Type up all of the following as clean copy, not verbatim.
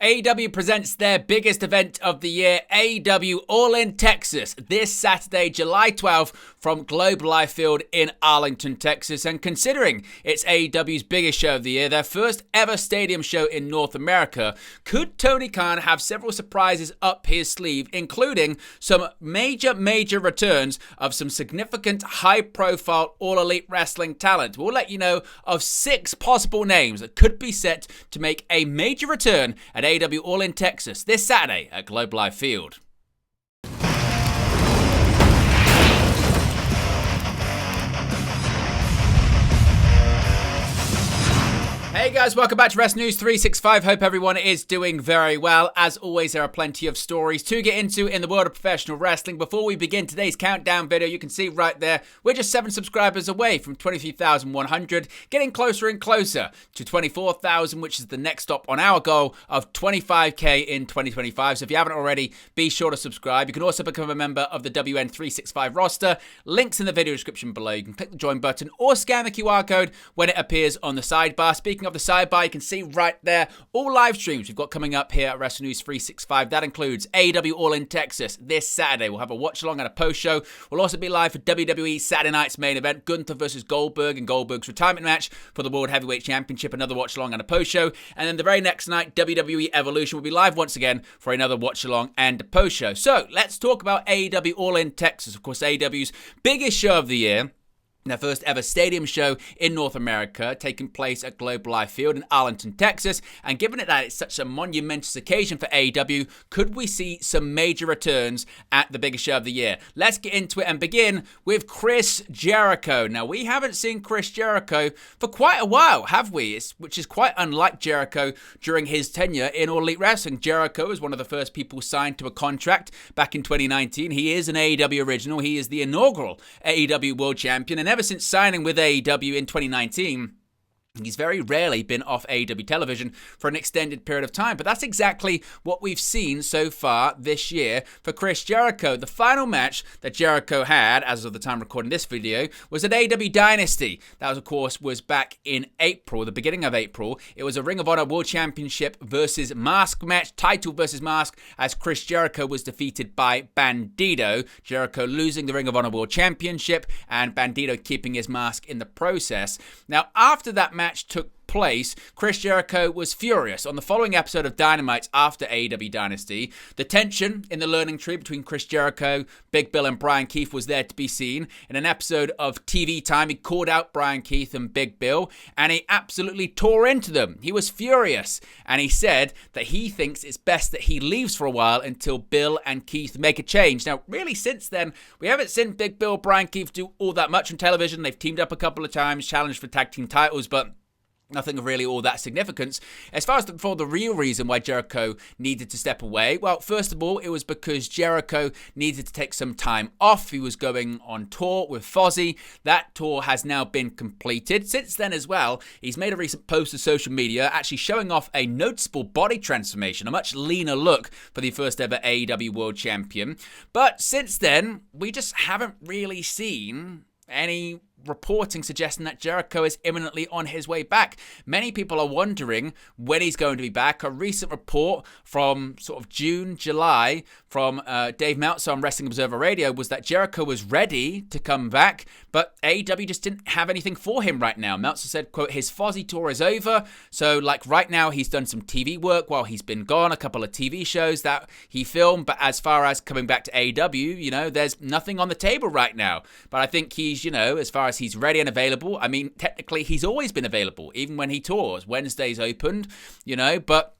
AEW presents their biggest event of the year, AEW All In Texas, this Saturday, July 12th from Globe Life Field in Arlington, Texas. And considering it's AEW's biggest show of the year, their first ever stadium show in North America, could Tony Khan have several surprises up his sleeve, including some major returns of some significant high-profile All Elite Wrestling talent? We'll let you know of 6 possible names that could be set to make a major return at AEW All In Texas this Saturday at Globe Life Field. Hey guys, welcome back to Wrestling News 365. Hope everyone is doing very well. As always, there are plenty of stories to get into in the world of professional wrestling. Before we begin today's countdown video, you can see right there, we're just 7 subscribers away from 23,100, getting closer and closer to 24,000, which is the next stop on our goal of 25k in 2025. So if you haven't already, be sure to subscribe. You can also become a member of the WN365 roster. Links in the video description below. You can click the join button or scan the QR code when it appears on the sidebar. Speaking of the sidebar, you can see right there all live streams we've got coming up here at Wrestling News 365. That includes AEW All In Texas this Saturday. We'll have a watch along and a post show. We'll also be live for WWE Saturday night's main event, Gunther versus Goldberg, and Goldberg's retirement match for the World Heavyweight Championship. Another watch along and a post show. And then the very next night, WWE Evolution will be live once again for another watch along and a post show. So let's talk about AEW All In Texas. Of course, AEW's biggest show of the year. Their first ever stadium show in North America, taking place at Globe Life Field in Arlington, Texas. And given it that it's such a monumentous occasion for AEW, could we see some major returns at the biggest show of the year? Let's get into it and begin with Chris Jericho. Now, we haven't seen Chris Jericho for quite a while, have we? Which is quite unlike Jericho during his tenure in All Elite Wrestling. Jericho is one of the first people signed to a contract back in 2019. He is an AEW original. He is the inaugural AEW World Champion. And ever since signing with AEW in 2019, he's very rarely been off AEW television for an extended period of time. But that's exactly what we've seen so far this year for Chris Jericho. The final match that Jericho had, as of the time recording this video, was at AEW Dynasty. That, of course, was back in April, the beginning of April. It was a Ring of Honor World Championship versus Mask match, title versus Mask, as Chris Jericho was defeated by Bandito. Jericho losing the Ring of Honor World Championship and Bandito keeping his mask in the process. Now, after that match took place, Chris Jericho was furious. On the following episode of Dynamite after AEW Dynasty, the tension in the learning tree between Chris Jericho, Big Bill, and Brian Keith was there to be seen. In an episode of TV Time, he called out Brian Keith and Big Bill, and he absolutely tore into them. He was furious, and he said that he thinks it's best that he leaves for a while until Bill and Keith make a change. Now, really, since then, we haven't seen Big Bill, Brian Keith do all that much on television. They've teamed up a couple of times, challenged for tag team titles, but nothing of really all that significance. As far as for the real reason why Jericho needed to step away, well, first of all, it was because Jericho needed to take some time off. He was going on tour with Fozzy. That tour has now been completed. Since then as well, he's made a recent post to social media actually showing off a noticeable body transformation, a much leaner look for the first ever AEW World Champion. But since then, we just haven't really seen any reporting suggesting that Jericho is imminently on his way back. Many people are wondering when he's going to be back. A recent report from sort of June, July from Dave Meltzer on Wrestling Observer Radio was that Jericho was ready to come back, but AEW just didn't have anything for him right now. Meltzer said, quote, his Fozzy tour is over. So like right now he's done some TV work while he's been gone, a couple of TV shows that he filmed, but as far as coming back to AEW, you know, there's nothing on the table right now. But I think he's, you know, as far as he's ready and available. I mean, technically, he's always been available, even when he tours. Wednesdays opened, you know, but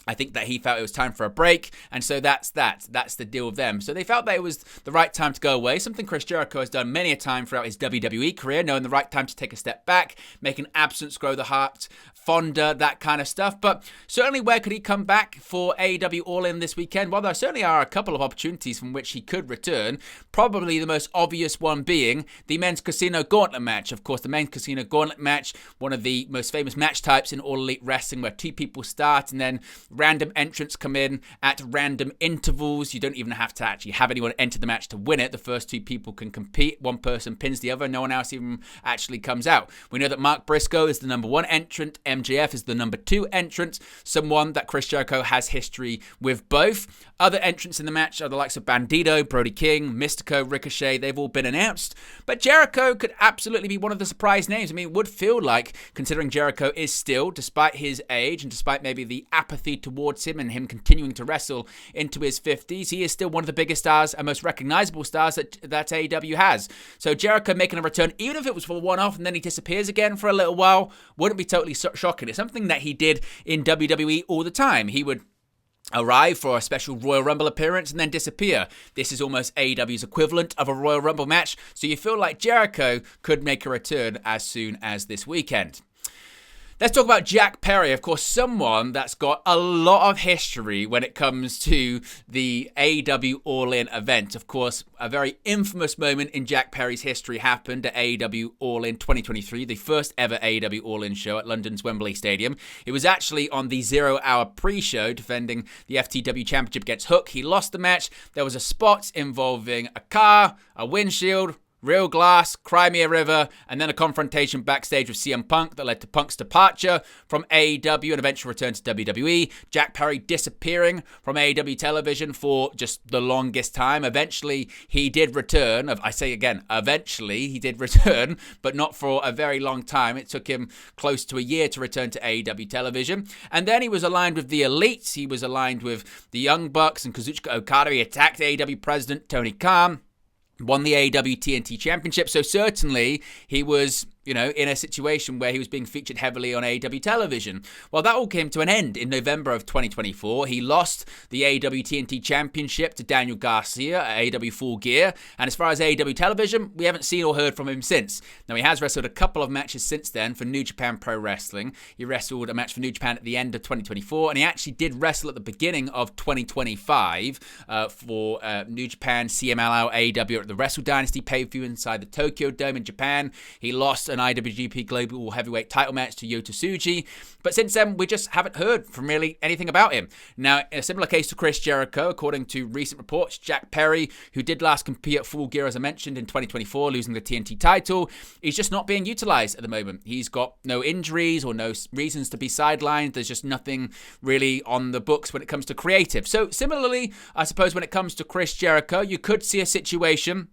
I think that he felt it was time for a break, and so that's the deal with them. So they felt that it was the right time to go away, something Chris Jericho has done many a time throughout his WWE career, knowing the right time to take a step back, make an absence grow the heart fonder, that kind of stuff. But certainly, where could he come back for AEW All In this weekend? Well, there certainly are a couple of opportunities from which he could return, probably the most obvious one being the Men's Casino Gauntlet match. Of course, the Men's Casino Gauntlet match, one of the most famous match types in All Elite Wrestling, where two people start and then random entrants come in at random intervals. You don't even have to actually have anyone enter the match to win it. The first two people can compete. One person pins the other. No one else even actually comes out. We know that Mark Briscoe is the number 1 entrant. MJF is the number 2 entrant. Someone that Chris Jericho has history with both. Other entrants in the match are the likes of Bandito, Brody King, Mystico, Ricochet. They've all been announced. But Jericho could absolutely be one of the surprise names. I mean, it would feel like, considering Jericho is still, despite his age and despite maybe the apathy towards him and him continuing to wrestle into his 50s, he is still one of the biggest stars and most recognizable stars that AEW has. So Jericho making a return, even if it was for one-off and then he disappears again for a little while, wouldn't be totally shocking. It's something that he did in WWE all the time. He would arrive for a special Royal Rumble appearance and then disappear. This is almost AEW's equivalent of a Royal Rumble match, so you feel like Jericho could make a return as soon as this weekend. Let's talk about Jack Perry, of course, someone that's got a lot of history when it comes to the AEW All-In event. Of course, a very infamous moment in Jack Perry's history happened at AEW All-In 2023, the first ever AEW All-In show at London's Wembley Stadium. It was actually on the 0-hour pre-show defending the FTW Championship against Hook. He lost the match. There was a spot involving a car, a windshield, real glass, Crimea River, and then a confrontation backstage with CM Punk that led to Punk's departure from AEW and eventual return to WWE. Jack Perry disappearing from AEW television for just the longest time. Eventually, he did return. I say again, eventually, he did return, but not for a very long time. It took him close to a year to return to AEW television. And then he was aligned with the Elite. He was aligned with the Young Bucks and Kazuchika Okada. He attacked AEW president Tony Khan. Won the AEW TNT Championship, so certainly he was, in a situation where he was being featured heavily on AEW television. Well, that all came to an end in November of 2024. He lost the AEW TNT Championship to Daniel Garcia at AEW Full Gear, and as far as AEW television, we haven't seen or heard from him since. Now, he has wrestled a couple of matches since then for New Japan Pro Wrestling. He wrestled a match for New Japan at the end of 2024, and he actually did wrestle at the beginning of 2025 for New Japan CMLL AEW at the Wrestle Dynasty pay-per-view inside the Tokyo Dome in Japan. He lost an IWGP Global Heavyweight title match to Yota Tsuji. But since then, we just haven't heard from really anything about him. Now, in a similar case to Chris Jericho, according to recent reports, Jack Perry, who did last compete at Full Gear, as I mentioned, in 2024, losing the TNT title, he's just not being utilized at the moment. He's got no injuries or no reasons to be sidelined. There's just nothing really on the books when it comes to creative. So similarly, I suppose when it comes to Chris Jericho, you could see a situation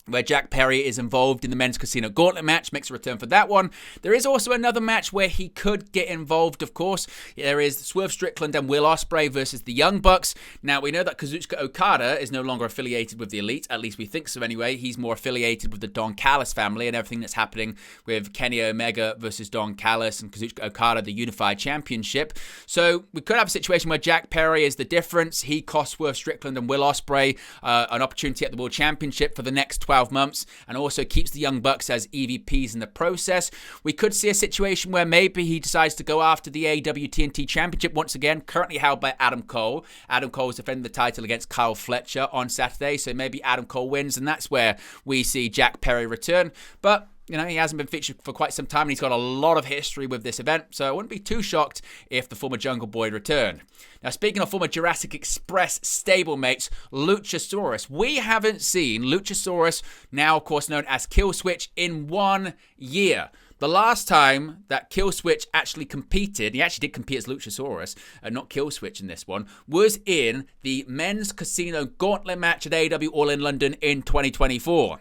where Jack Perry is involved in the Men's Casino Gauntlet match, makes a return for that one. There is also another match where he could get involved, of course. There is Swerve Strickland and Will Ospreay versus the Young Bucks. Now, we know that Kazuchika Okada is no longer affiliated with the Elite, at least we think so anyway. He's more affiliated with the Don Callis family and everything that's happening with Kenny Omega versus Don Callis and Kazuchika Okada, the Unified Championship. So we could have a situation where Jack Perry is the difference. He costs Swerve Strickland and Will Ospreay an opportunity at the World Championship for the next 12 months and also keeps the Young Bucks as EVPs in the process. We could see a situation where maybe he decides to go after the AEW TNT Championship once again, currently held by Adam Cole. Adam Cole is defending the title against Kyle Fletcher on Saturday, so maybe Adam Cole wins, and that's where we see Jack Perry return. But he hasn't been featured for quite some time, and he's got a lot of history with this event, so I wouldn't be too shocked if the former Jungle Boy returned. Now, speaking of former Jurassic Express stablemates, Luchasaurus. We haven't seen Luchasaurus, now of course known as Killswitch, in 1 year. The last time that Killswitch actually competed, he actually did compete as Luchasaurus, not Killswitch in this one, was in the Men's Casino Gauntlet match at AEW All-In London in 2024.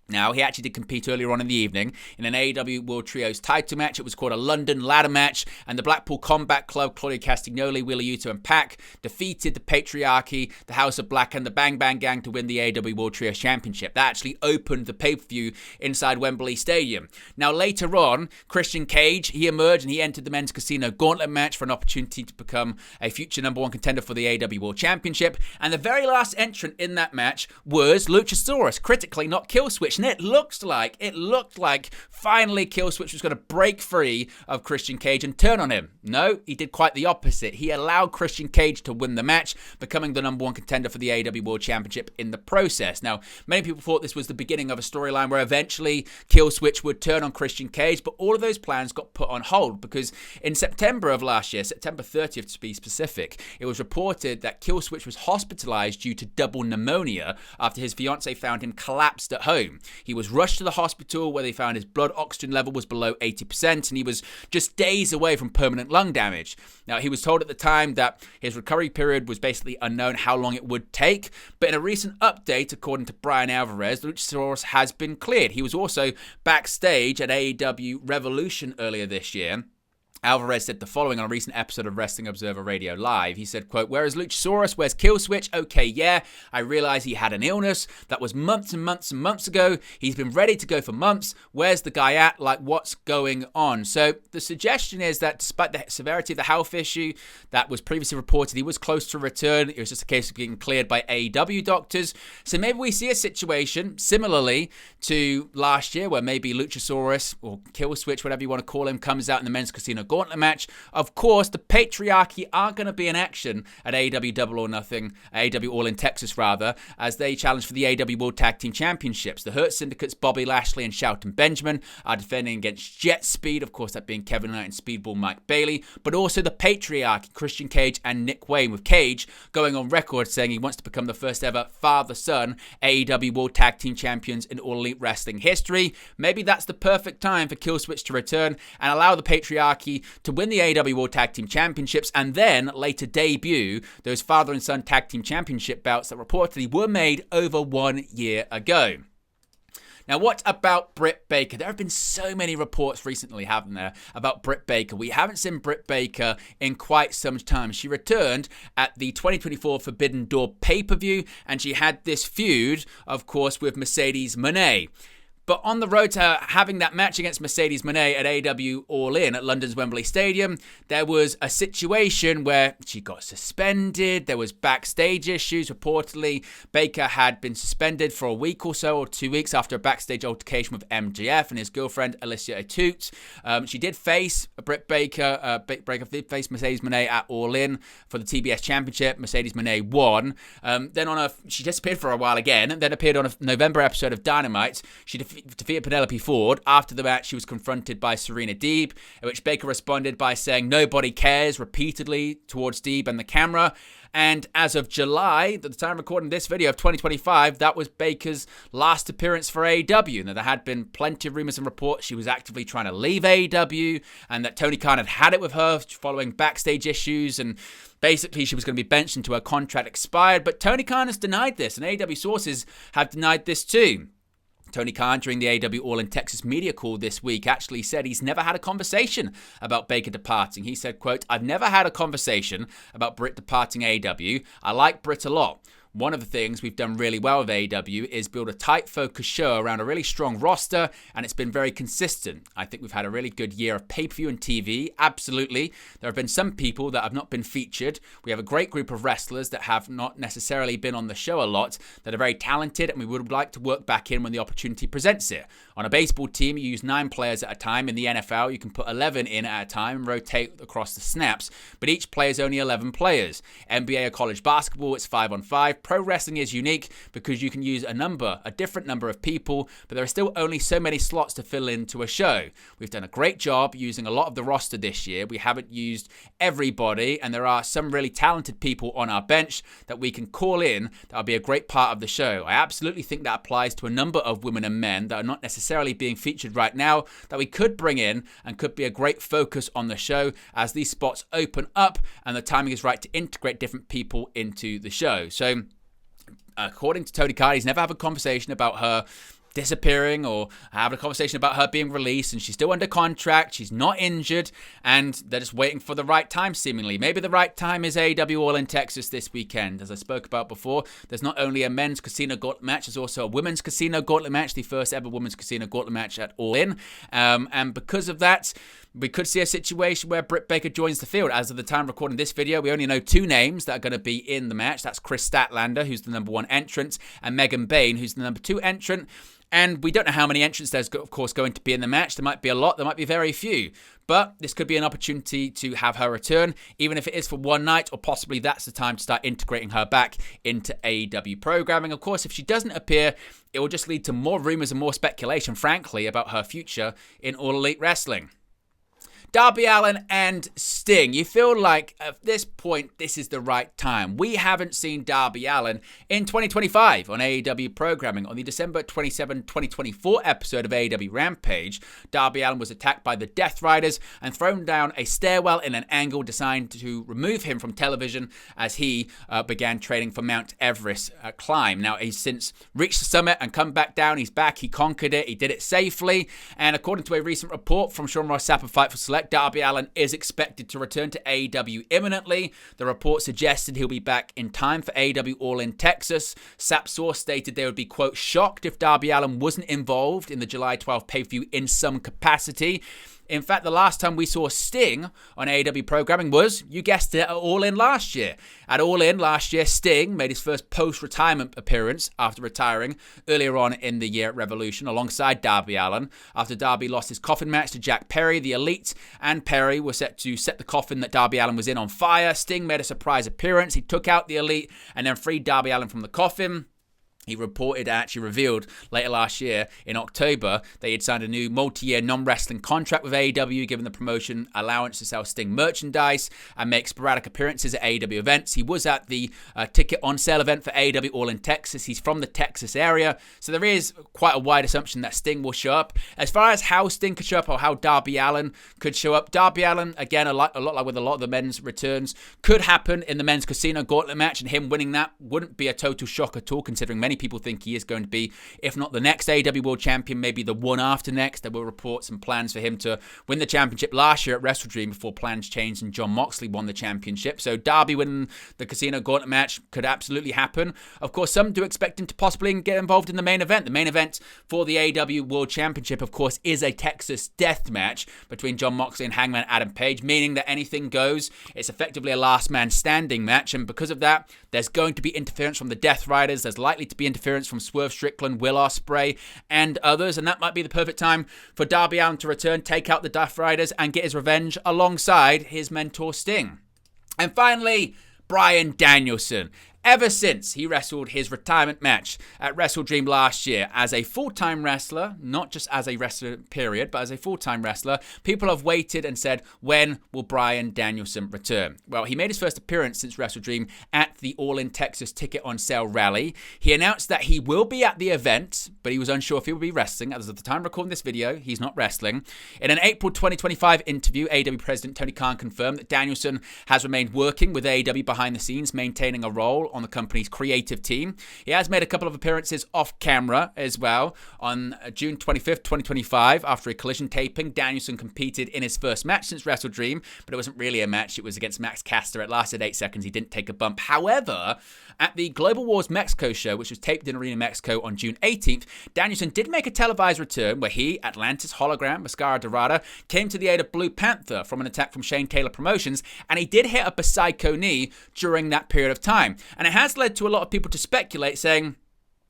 Now, he actually did compete earlier on in the evening in an AEW World Trios title match. It was called a London ladder match, and the Blackpool Combat Club, Claudio Castagnoli, Wheeler Yuta, and Pac defeated the Patriarchy, the House of Black, and the Bang Bang Gang to win the AEW World Trios Championship. That actually opened the pay-per-view inside Wembley Stadium. Now, later on, Christian Cage, he emerged and he entered the Men's Casino Gauntlet match for an opportunity to become a future number one contender for the AEW World Championship. And the very last entrant in that match was Luchasaurus, critically not Killswitch. and it looked like finally Killswitch was going to break free of Christian Cage and turn on him. No, he did quite the opposite. He allowed Christian Cage to win the match, becoming the number one contender for the AEW World Championship in the process. Now, many people thought this was the beginning of a storyline where eventually Killswitch would turn on Christian Cage, but all of those plans got put on hold because in September of last year, September 30th to be specific, it was reported that Killswitch was hospitalized due to double pneumonia after his fiancée found him collapsed at home. He was rushed to the hospital where they found his blood oxygen level was below 80% and he was just days away from permanent lung damage. Now, he was told at the time that his recovery period was basically unknown how long it would take, but in a recent update, according to Brian Alvarez, Luchasaurus has been cleared. He was also backstage at AEW Revolution earlier this year. Alvarez said the following on a recent episode of Wrestling Observer Radio Live. He said, quote, "Where is Luchasaurus? Where's Killswitch? Okay, yeah, I realize he had an illness. That was months and months and months ago. He's been ready to go for months. Where's the guy at? Like, what's going on?" So the suggestion is that despite the severity of the health issue that was previously reported, he was close to return. It was just a case of getting cleared by AEW doctors. So maybe we see a situation similarly to last year where maybe Luchasaurus or Killswitch, whatever you want to call him, comes out in the men's casino gauntlet match. Of course, the patriarchy are going to be in action at AEW Double or Nothing, AEW All in Texas rather, as they challenge for the AEW World Tag Team Championships. The Hurt Syndicate's Bobby Lashley and Shelton Benjamin are defending against Jet Speed, of course that being Kevin Knight and Speedball Mike Bailey, but also the patriarchy, Christian Cage and Nick Wayne, with Cage going on record saying he wants to become the first ever father-son AEW World Tag Team Champions in All Elite Wrestling history. Maybe that's the perfect time for Killswitch to return and allow the patriarchy to win the AEW World Tag Team Championships and then later debut those father and son tag team championship belts that reportedly were made over 1 year ago. Now, what about Britt Baker? There have been so many reports recently, haven't there, about Britt Baker. We haven't seen Britt Baker in quite some time. She returned at the 2024 Forbidden Door pay-per-view, and she had this feud, of course, with Mercedes Moné. But on the road to having that match against Mercedes Moné at AEW All In at London's Wembley Stadium, there was a situation where she got suspended. There was backstage issues. Reportedly, Baker had been suspended for a week or so, or 2 weeks after a backstage altercation with MJF and his girlfriend, Alicia Atout. She did face Britt Baker. Baker did face Mercedes Moné at All In for the TBS Championship. Mercedes Moné won. Then she disappeared for a while again, and then appeared on a November episode of Dynamite. She defeated Penelope Ford. After the match, she was confronted by Serena Deeb, at which Baker responded by saying nobody cares repeatedly towards Deeb and the camera. And as of July, at the time of recording this video of 2025, that was Baker's last appearance for AEW. Now, there had been plenty of rumors and reports she was actively trying to leave AEW and that Tony Khan had it with her following backstage issues, and basically she was going to be benched until her contract expired. But Tony Khan has denied this, and AEW sources have denied this too. Tony Khan, during the AEW All in Texas media call this week, actually said he's never had a conversation about Baker departing. He said, quote, "I've never had a conversation about Britt departing AEW. I like Britt a lot. One of the things we've done really well with AEW is build a tight, focused show around a really strong roster, and it's been very consistent. I think we've had a really good year of pay-per-view and TV. Absolutely. There have been some people that have not been featured. We have a great group of wrestlers that have not necessarily been on the show a lot, that are very talented, and we would like to work back in when the opportunity presents it. On a baseball team, you use 9 players at a time. In the NFL, you can put 11 in at a time and rotate across the snaps, but each player is only 11 players. NBA or college basketball, it's 5-on-5. Pro wrestling is unique because you can use a different number of people, but there are still only so many slots to fill into a show. We've done a great job using a lot of the roster this year. We haven't used everybody, and there are some really talented people on our bench that we can call in that will be a great part of the show. I absolutely think that applies to a number of women and men that are not necessarily being featured right now that we could bring in and could be a great focus on the show as these spots open up and the timing is right to integrate different people into the show." So, according to Tony Khan, he's never had a conversation about her disappearing or having a conversation about her being released, and she's still under contract, she's not injured, and they're just waiting for the right time seemingly. Maybe the right time is AEW All in Texas this weekend. As I spoke about before, there's not only a men's casino gauntlet match, there's also a women's casino gauntlet match, the first ever women's casino gauntlet match at All In, and because of that, we could see a situation where Britt Baker joins the field. As of the time of recording this video, we only know 2 names that are going to be in the match. That's Chris Statlander, who's the number 1 entrant, and Megan Bayne, who's the number 2 entrant. And we don't know how many entrants there's, of course, going to be in the match. There might be a lot, there might be very few. But this could be an opportunity to have her return, even if it is for one night, or possibly that's the time to start integrating her back into AEW programming. Of course, if she doesn't appear, it will just lead to more rumors and more speculation, frankly, about her future in All Elite Wrestling. Darby Allin and Sting. You feel like at this point, this is the right time. We haven't seen Darby Allin in 2025 on AEW programming. On the December 27, 2024 episode of AEW Rampage, Darby Allin was attacked by the Death Riders and thrown down a stairwell in an angle designed to remove him from television as he began training for Mount Everest climb. Now, he's since reached the summit and come back down. He's back. He conquered it. He did it safely. And according to a recent report from Sean Ross Sapp of Fight for Select, Darby Allin is expected to return to AEW imminently. The report suggested he'll be back in time for AEW All in Texas. Sapp source stated they would be, quote, shocked if Darby Allin wasn't involved in the July 12th pay-per-view in some capacity. In fact, the last time we saw Sting on AEW programming was, you guessed it, at All In last year. At All In last year, Sting made his first post-retirement appearance after retiring earlier on in the year at Revolution alongside Darby Allin. After Darby lost his coffin match to Jack Perry, the Elite and Perry were set to set the coffin that Darby Allin was in on fire. Sting made a surprise appearance. He took out the Elite and then freed Darby Allin from the coffin. He reported, actually revealed later last year in October that he had signed a new multi-year non-wrestling contract with AEW, giving the promotion allowance to sell Sting merchandise and make sporadic appearances at AEW events. He was at the ticket on sale event for AEW All in Texas. He's from the Texas area, so there is quite a wide assumption that Sting will show up. As far as how Sting could show up or how Darby Allin could show up, Darby Allin, again, a lot like with a lot of the men's returns, could happen in the men's casino gauntlet match, and him winning that wouldn't be a total shock at all, considering many people think he is going to be, if not the next AEW World Champion, maybe the one after next. There were reports and plans for him to win the championship last year at WrestleDream before plans changed and Jon Moxley won the championship. So Darby winning the Casino Gauntlet match could absolutely happen. Of course, some do expect him to possibly get involved in the main event. The main event for the AEW World Championship, of course, is a Texas death match between Jon Moxley and Hangman Adam Page, meaning that anything goes. It's effectively a last man standing match, and because of that, there's going to be interference from the Death Riders. There's likely to be interference from Swerve Strickland, Will Ospreay, and others, and that might be the perfect time for Darby Allin to return, take out the Death Riders, and get his revenge alongside his mentor Sting. And finally, Bryan Danielson. Ever since he wrestled his retirement match at WrestleDream last year as a full-time wrestler, not just as a wrestler period, but as a full-time wrestler, people have waited and said, when will Bryan Danielson return? Well, he made his first appearance since WrestleDream at the All in Texas ticket on sale rally. He announced that he will be at the event, but he was unsure if he would be wrestling. As of the time of recording this video, he's not wrestling. In an April 2025 interview, AEW President Tony Khan confirmed that Danielson has remained working with AEW behind the scenes, maintaining a role on the company's creative team. He has made a couple of appearances off camera as well. On June 25th, 2025, after a Collision taping, Danielson competed in his first match since WrestleDream, but it wasn't really a match. It was against Max Caster. It lasted 8 seconds. He didn't take a bump. However, at the Global Wars Mexico show, which was taped in Arena Mexico on June 18th, Danielson did make a televised return where he, Atlantis Hologram, Mascara Dorada, came to the aid of Blue Panther from an attack from Shane Taylor Promotions, and he did hit up a psycho knee during that period of time. And it has led to a lot of people to speculate, saying,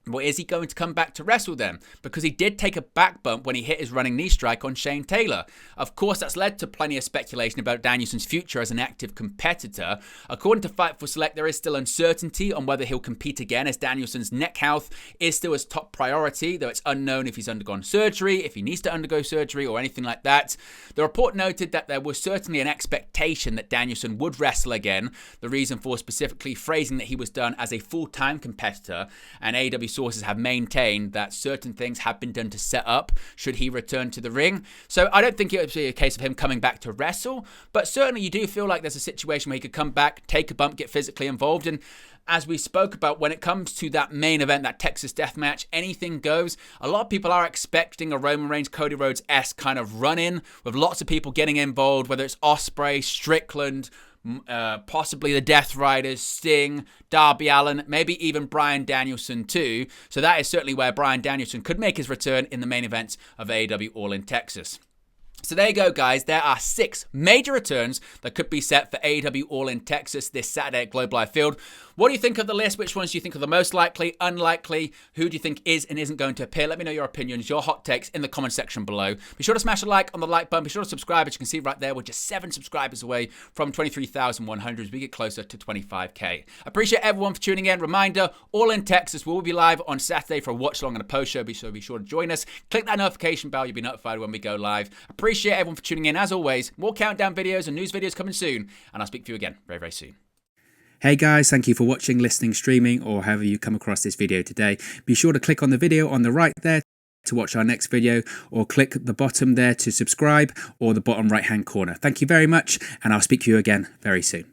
well, is he going to come back to wrestle then? Because he did take a back bump when he hit his running knee strike on Shane Taylor. Of course, that's led to plenty of speculation about Danielson's future as an active competitor. According to Fight for Select, there is still uncertainty on whether he'll compete again, as Danielson's neck health is still his top priority, though it's unknown if he's undergone surgery, if he needs to undergo surgery, or anything like that. The report noted that there was certainly an expectation that Danielson would wrestle again, the reason for specifically phrasing that he was done as a full-time competitor, and AEW sources have maintained that certain things have been done to set up should he return to the ring. So I don't think it would be a case of him coming back to wrestle, but certainly you do feel like there's a situation where he could come back, take a bump, get physically involved. And as we spoke about, when it comes to that main event, that Texas death match, anything goes. A lot of people are expecting a Roman Reigns, Cody Rhodes-esque kind of run-in with lots of people getting involved, whether it's Ospreay, Strickland, possibly the Death Riders, Sting, Darby Allin, maybe even Bryan Danielson too. So that is certainly where Bryan Danielson could make his return in the main event of AEW All in Texas. So there you go, guys. There are 6 major returns that could be set for AEW All in Texas this Saturday at Globe Life Field. What do you think of the list? Which ones do you think are the most likely, unlikely? Who do you think is and isn't going to appear? Let me know your opinions, your hot takes in the comment section below. Be sure to smash a like on the like button. Be sure to subscribe. As you can see right there, we're just 7 subscribers away from 23,100 as we get closer to 25k. Appreciate everyone for tuning in. Reminder, All in Texas will be live on Saturday for a watch along and a post show. Be sure to join us. Click that notification bell. You'll be notified when we go live. Appreciate everyone for tuning in. As always, more countdown videos and news videos coming soon. And I'll speak to you again very, very soon. Hey guys, thank you for watching, listening, streaming, or however you come across this video today. Be sure to click on the video on the right there to watch our next video, or click the bottom there to subscribe, or the bottom right hand corner. Thank you very much, and I'll speak to you again very soon.